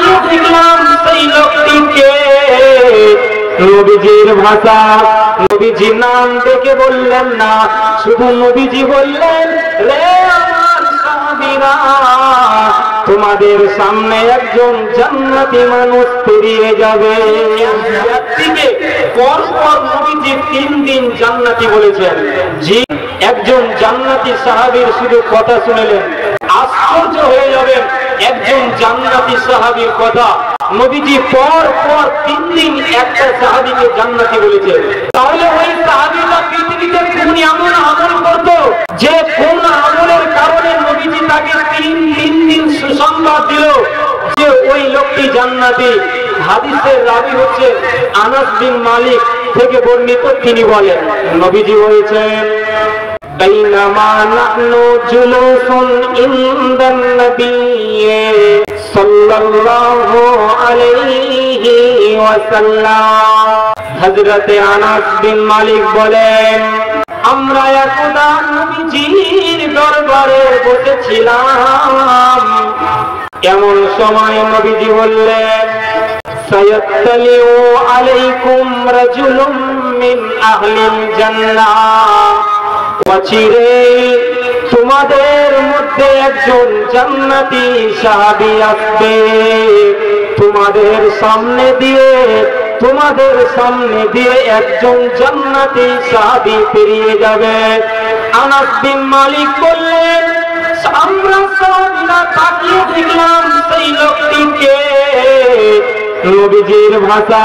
তাকিয়ে দেখলাম সেই লোকটিকে। নবীজির ভাষা, নবীজির নাম দেখে বললেন না, শুধু নবীজি বললেন, রে আমার সাহাবীরা, তোমাদের সামনে একজন জান্নাতি মানুষ পেরিয়ে যাবে। পরপর নবীজি 3 দিন জান্নাতি বলেছেন। জি, একজন জান্নাতি সাহাবীর শুধু কথা শুনলেন আশ্চর্য হয়ে যাবেন। একজন জান্নাতি সাহাবীর কথা নবীজি পর 3 দিন একটা সাহাবীকে জান্নাতি বলেছেন। তাহলে ওই সাহাবীটা পৃথিবীতে কোন এমন আমল করত যে কোন আমলের কারণে নবীজি তাকে 3 দিন সুসংবাদ দিল যে ওই লোকটি জান্নাতি। হাদিসের রাবী হচ্ছে আনাস বিন মালিক থেকে বর্ণিত। তিনি বলেন, নবীজি বলেছেন, বাইনামা নাহনু জুলুসুন ইনদান নবিয়্যি সাল্লাল্লাহু আলাইহি ওয়াসাল্লাম। হযরতে আনাস বিন মালিক বলেন, আমরা একদা নবীজির দরবারে বসেছিলাম। এমন সময় নবীজি বললেন, সায়াত্তালিউ আলাইকুম রাজুলুম মিন আহলিল জান্নাহ, অচিরে তোমাদের মধ্যে একজন জান্নাতি সাহাবী আসবে। তোমাদের সামনে দিয়ে একজন জান্নাতি সাহাবী পেরিয়ে যাবে। আনাস বিন মালিক বললেন, আমরা সাহাবীরা তাকিয়ে দেখলাম সেই লোকটিকে। নবীজির ভাষা,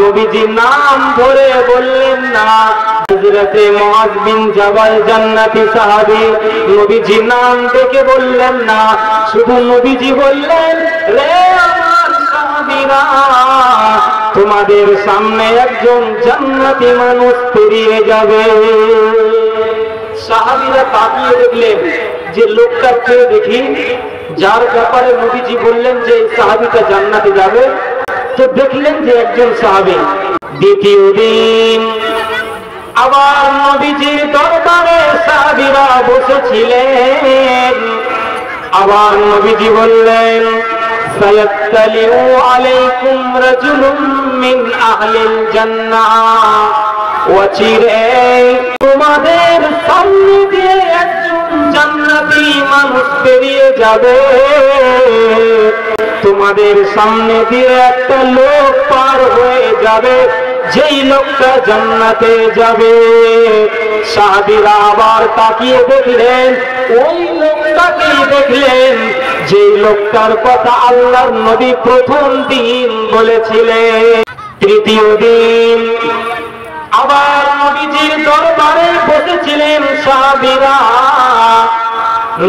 নবীজির নাম ধরে বললেন না, হযরতে মুআয বিন জাবাল জান্নাতি সাহাবী। নবীজির নাম দেখে বললেন না, শুধু নবীজি বললেন, রে আমার সাহাবীরা, তোমাদের সামনে একজন জান্নাতি মানুষ পেরিয়ে যাবে। সাহাবীরা তাকিয়ে দেখলেন যে লোকটা কে দেখি, যার ব্যাপারে নবীজি বললেন যে এই সাহাবীটা জান্নাতে যাবে। তো দেখলেন যে একজন সাহাবী। দ্বিতীয় দিন আবার নবীজির দরবারে সাহাবীরা বসেছিলেন। আবার নবীজি বললেন, সায়াত্তালিউ আলাইকুম রাজুলুম মিন আহলিল জান্নাহ, অচিরে তোমাদের সামনে দিয়ে একজন জান্নাতি মানুষ পেরিয়ে যাবে। তোমাদের সামনে দিয়ে একটা লোক পার হয়ে যাবে, যেই লোকটা জান্নাতে যাবে। সাহাবীরা আবার তাকিয়ে দেখলেন, ওই লোকটাকে দেখলেন যেই লোকটার কথা আল্লাহর নবী প্রথম দিন বলেছিলেন। তৃতীয় দিন আবার নবীজির দরবারে বসেছিলেন সাহাবীরা।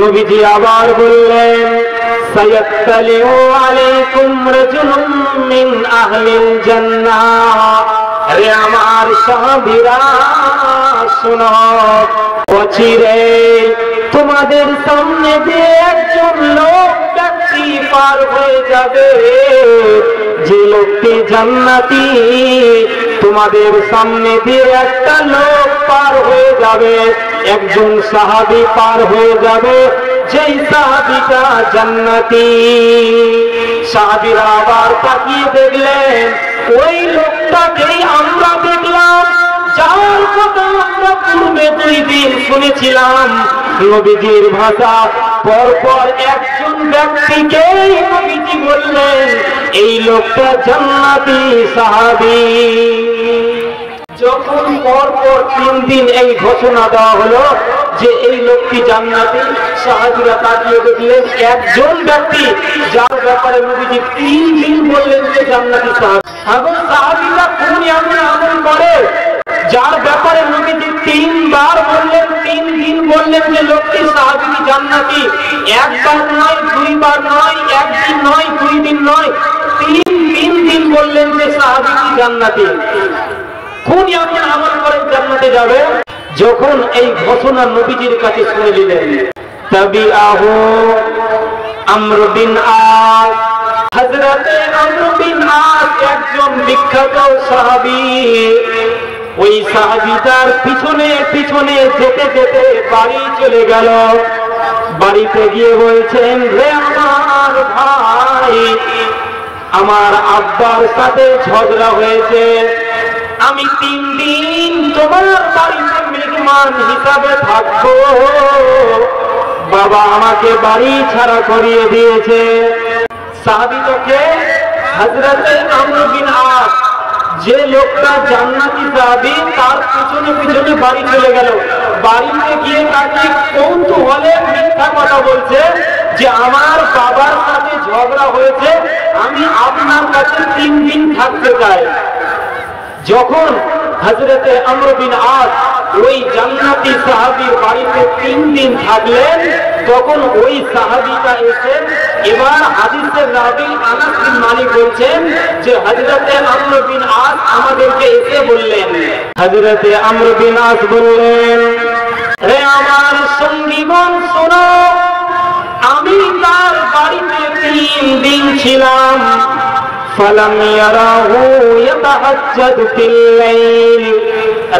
নবীজি আবার বললেন, সায়াত্তালিউ আলাইকুম রাজুলুম মিন আহলিল জান্নাহ, রে আমার সাহাবীরা শোনো, অচিরে তোমাদের সামনে দিয়ে একজন লোক ব্যক্তি পার হয়ে যাবে, যে লোকটি জান্নাতি। তোমাদের সামনে দিয়ে একটা লোক পার হয়ে যাবে, একজন সাহাবী পার হয়ে যাবে, যেই সাহাবীটা জান্নাতি। সাহাবীরা আবার তাকিয়ে দেখলেন, ওই লোকটাকেই আমরা দেখলাম যার কথা আমরা পূর্বে 2 দিন শুনেছিলাম। নবীজির ভাষা, পরপর একজন ব্যক্তিকে নবীজি বললেন, এই লোকটা জান্নাতি সাহাবী। যখন পরপর 3 দিন এই ঘোষণা দেওয়া হলো যে এই লোকটি জান্নাতি, সাহাবীরা তাকিয়ে দেখলেন একজন ব্যক্তি যার ব্যাপারে নবীজি 3 দিন বললেন যে জান্নাতি সাহাবী। এখন সাহাবীরা কোন এমন আমল করে যার ব্যাপারে নবীজি 3 বার বললেন, 3 দিন বললেন যে লোকটি সাহাবী জান্নাতি। একবার নয়, 2 বার নয়, 1 দিন নয়, 2 দিন নয়, 3 দিন বললেন যে সাহাবী জান্নাতি। কোন এমন আমল করে জান্নাতে যাবে? যখন এই ঘোষণা নবীজির কাছে শুনে নিলেন, তাবিআহু আমর বিন আস। হযরতে আমর বিন আস একজন বিখ্যাত সাহাবী। ওই সাহাবীটার পিছনে পিছনে যেতে যেতে বাড়ি চলে গেল। বাড়িতে গিয়ে বলছেন, রে আমার ভাই, আমার আব্বার সাথে ঝগড়া হয়েছে, আমি 3 দিন তোমার বাড়িতে মেহমান হিসাবে থাকবো। বাবা আমাকে বাড়ি ছাড়া করিয়ে দিয়েছে। সাহাবী তোকে হযরতে আমর বিন আস, যে লোকটা জান্নাতি সাহাবী, তার পিছনে পিছনে বাড়ি চলে গেল। বাড়িতে গিয়ে তাকে কৌতূহলে মিথ্যা কথা বলছে যে আমার বাবার সাথে ঝগড়া হয়েছে, আমি আপনার কাছে 3 দিন থাকতে চাই। যখন হযরতে আমর বিন আস ওই জান্নাতি সাহাবীর বাড়িতে 3 দিন থাকলেন, তখন ওই সাহাবীটা এসে, এবার হাদিসের রাবী আনাস বিন মালিক বলছেন যে হযরতে আমর বিন আস আমাদেরকে এসে বললেন, হযরতে আমর বিন আস বললেন, হে আমার সঙ্গীগণ শোনো, আমি তার বাড়িতে 3 দিন ছিলাম। ফালাম ইয়ারাহু ইয়াতাহাজ্জাদু ফিল লাইল,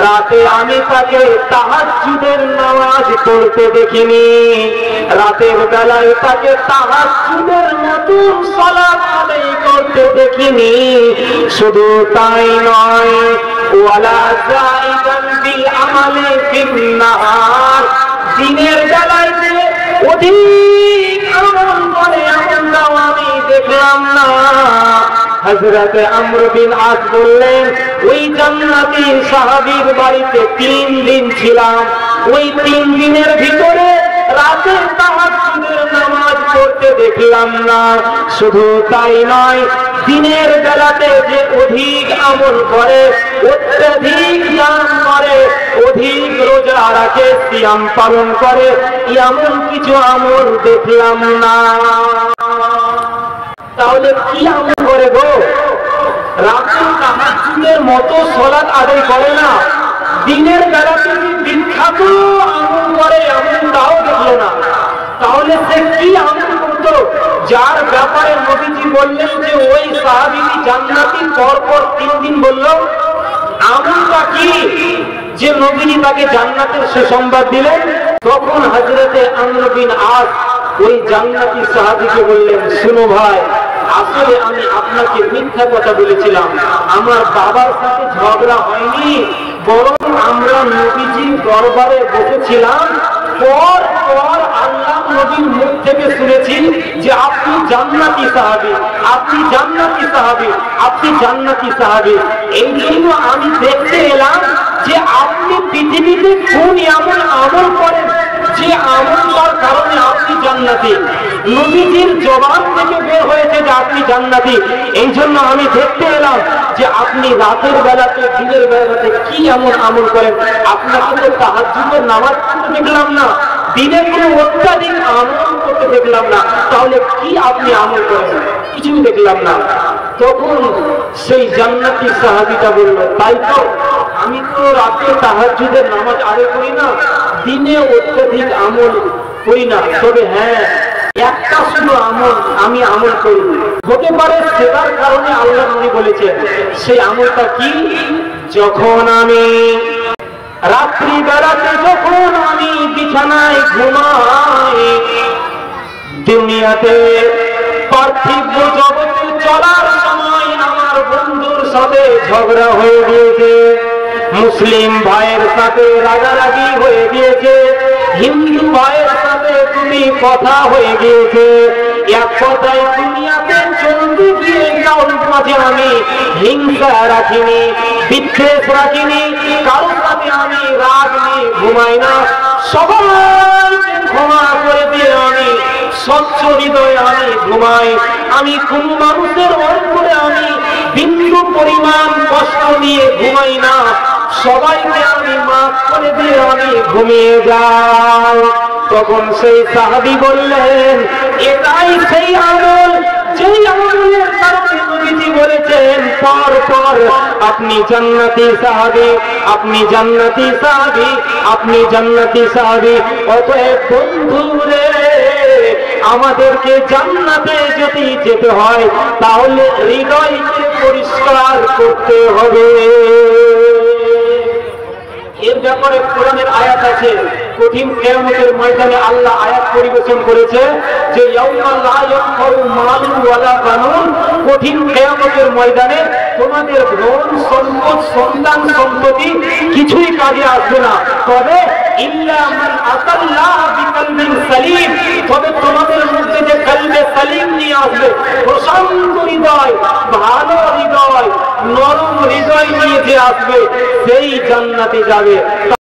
রাতে আমি তাকে তাহাজ্জুদের নামাজ পড়তে দেখিনি। রাতের বেলায় তাকে তাহাজ্জুদের মতো সালাত আদায় করতে দেখিনি। শুধু তাই নয়, ওয়ালা যাইদান বিল আমালি ফিন নাহার, দিনের বেলায় যে অধিক আমল করে এমনটাও আমি দেখলাম না। হযরতে আমর বিন আস বললেন, ওই জান্নাতি সাহাবীর বাড়িতে 3 দিন ছিলাম, ওই 3 দিনের ভিতরে রাতে তাহাজ্জুদের নামাজ পড়তে দেখলাম না। শুধু তাই নয়, দিনের বেলাতে যে অধিক আমল করে, অত্যধিক দান করে, অধিক রোজা রাখে, সিয়াম পালন করে, এমন কিছু আমল দেখলাম না। তাহলে কি আমল করে গো? রাতে তাহাজ্জুদের মতো সালাত আদায় করে না, দিনের বেলাতে বিখ্যাত আমল করে, এমনটাও দেখলো না। তাহলে সে কি আমল করতো যার ব্যাপারে নবীজি বললেন যে ওই সাহাবীটি জান্নাতি? পরপর 3 দিন বলল, আমলটা কি যে নবীজি তাকে জান্নাতের সুসংবাদ দিলেন? তখন হযরতে আমর বিন আস ওই জান্নাতি সাহাবীকে বললেন, শুনো ভাই, আসলে আমি আপনাকে মিথ্যা কথা বলেছিলাম, আমার বাবার সাথে ঝগড়া হয়নি, বরং আমরা নবীজির দরবারে বসেছিলাম। পর পর আল্লাহ নবীর মুখ থেকে শুনেছি যে আপনি জান্নাতি সাহাবী, আপনি জান্নাতি সাহাবী, আপনি জান্নাতি সাহাবী। এই জন্য আমি দেখতে এলাম যে আপনি পৃথিবীতে কোন এমন আমল করেন যে আমলটার কারণে আপনি জান্নাতি। নবীজির জবান থেকে বের হয়েছে যে আপনি জান্নাতি। এই জন্য আমি দেখতে এলাম যে আপনি রাতের বেলাতে, দিনের বেলাতে কি এমন আমল করেন। আপনাকে তো তাহাজ্জুদের নামাজ পড়তে দেখলাম না, দিনে কোনো অত্যাধিক আমল করতে দেখলাম না, তাহলে কি আপনি আমল করেন? কিছুই দেখলাম না। তখন সেই জান্নাতি সাহাবীটা বলল, তাই তো, আমি তো রাতে তাহাজ্জুদের নামাজ আদায় করি না, দিনে অত্যাধিক আমল করি না, তবে হ্যাঁ, একটা শুধু আমল আমি আমল করি। হতে পারে সেটার কারণে আল্লাহ নবী বলেছেন, সেই আমলটা কি? যখন আমি রাত্রি বেলাতে, যখন আমি বিছানায় ঘুমাই, দুনিয়াতে পার্থিব জগতে চলার সময় আমার বন্ধুর সাথে ঝগড়া হয়ে গিয়েছে, মুসলিম ভাইয়ের সাথে রাগারাগি হয়ে গিয়েছে, হিন্দু ভাইয়ের সাথে তুমি কথা হয়ে গিয়েছে, এক কথায় দুনিয়াতে চলতে গিয়ে কারোর মাঝে আমি হিংসা রাখিনি, বিদ্বেষ রাখিনি, কারোর সাথে আমি রাগ নিয়ে ঘুমাই না, সবাইকে ক্ষমা করে দিয়ে আমি স্বচ্ছ হৃদয়ে আমি ঘুমাই। আমি কোন মানুষের অন্তরে আমি বিন্দু পরিমাণ কষ্ট নিয়ে ঘুমাই না, সবাইকে আমি মাফ করে দিয়ে আমি ঘুমিয়ে যাই। তখন সেই সাহাবী বললেন, এটাই সেই আমল যেই আমলের কারণে নবীজি বলেছেন পর পর আপনি জান্নাতি সাহাবী, আপনি জান্নাতি সাহাবী, আপনি জান্নাতি সাহাবী। অতএব বন্ধুরে, আমাদেরকে জান্নাতে যদি যেতে হয় তাহলে হৃদয়কে পরিষ্কার করতে হবে। এর ব্যাপারে কোরআনের আয়াত আছে, কঠিন কিয়ামতের ময়দানে আল্লাহ আয়াত পরিবেশন করেছে যে ইয়াউমা লা ইয়ানফাউ মালুন ওয়ালা বানুন, কঠিন কিয়ামতের ময়দানে তোমাদের ধন সম্পদ সন্তান সন্ততি কিছুই কাজে আসবে না, তবে ইল্লা মান আতাল্লাহ বিকলবিন সালিম, তবে তোমাদের মধ্যে যে কলবে সালিম নিয়ে আসবে, প্রশান্ত হৃদয়, ভালো হৃদয়, নরম হৃদয় নিয়ে যে আসবে সেই জান্নাতে যাবে।